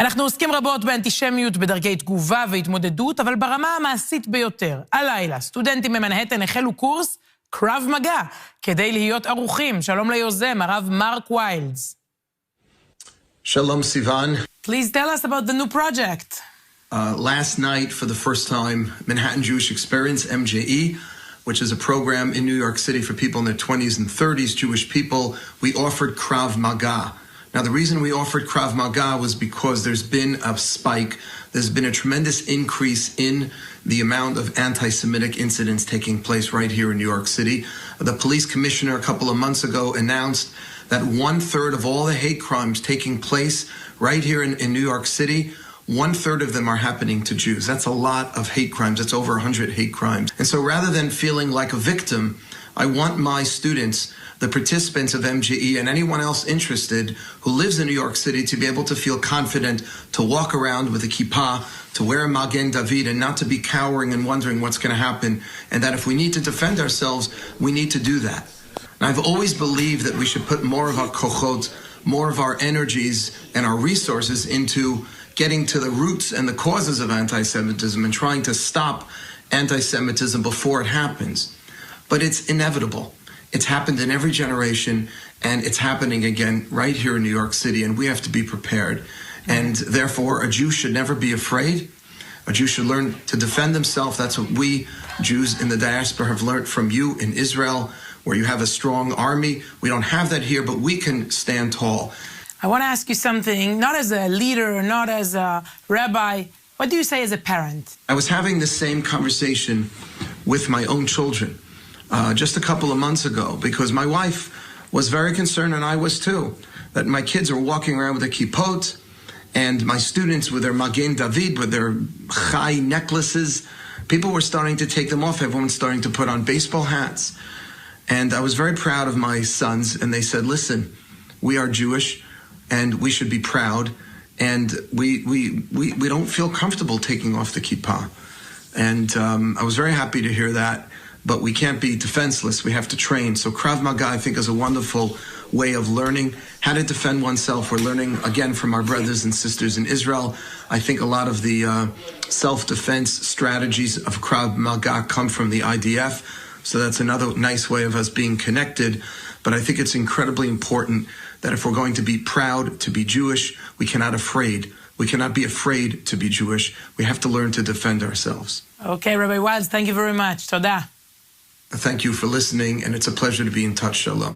אנחנו עוסקים רבות באנטישמיות בדרכי תגובה והתמודדות, אבל ברמה המעשית ביותר. הלילה, סטודנטים במנהטן החלו קורס קרב מגע, כדי להיות ערוכים. שלום ליוזם, הרב מרק ויילדס. Shalom, Sivan. Please tell us about the new project. Last night, for the first time, Manhattan Jewish Experience, MJE, which is a program in New York City for people in their 20s and 30s, Jewish people, we offered Krav Maga. Now, the reason we offered Krav Maga was because there's been a spike. There's been a tremendous increase in the amount of anti-Semitic incidents taking place right here in New York City. The police commissioner a couple of months ago announced that 1/3 of all the hate crimes taking place right here in New York City, 1/3 of them are happening to Jews. That's a lot of hate crimes. That's over 100 hate crimes. And so rather than feeling like a victim, I want my students, the participants of MJE, and anyone else interested who lives in New York City to be able to feel confident to walk around with a kippah, to wear a Magen David, and not to be cowering and wondering what's going to happen, and that if we need to defend ourselves, we need to do that. And I've always believed that we should put more of our kochot, more of our energies and our resources into getting to the roots and the causes of anti-Semitism and trying to stop anti-Semitism before it happens. But it's inevitable. It's happened in every generation, and it's happening again right here in New York City, and we have to be prepared. And therefore, a Jew should never be afraid. A Jew should learn to defend himself. That's what we Jews in the diaspora have learned from you in Israel, where you have a strong army. We don't have that here, but we can stand tall. I want to ask you something, not as a leader, not as a rabbi. What do you say as a parent? I was having the same conversation with my own children just a couple of months ago, because my wife was very concerned, and I was too, that my kids are walking around with a kippot, and my students with their Magen David, with their chai necklaces. People were starting to take them off. Everyone's starting to put on baseball hats. And I was very proud of my sons, and they said, listen, we are Jewish, and we should be proud, and we don't feel comfortable taking off the kippah. And I was very happy to hear that, but we can't be defenseless. We have to train. So Krav Maga, I think, is a wonderful way of learning how to defend oneself. We're learning, again, from our brothers and sisters in Israel. I think a lot of the self-defense strategies of Krav Maga come from the IDF, so that's another nice way of us being connected. But I think it's incredibly important that if we're going to be proud to be Jewish, we cannot be afraid to be Jewish. We have to learn to defend ourselves. Okay, Rabbi Wiles, thank you very much. Toda. Thank you for listening, and it's a pleasure to be in touch. Shalom.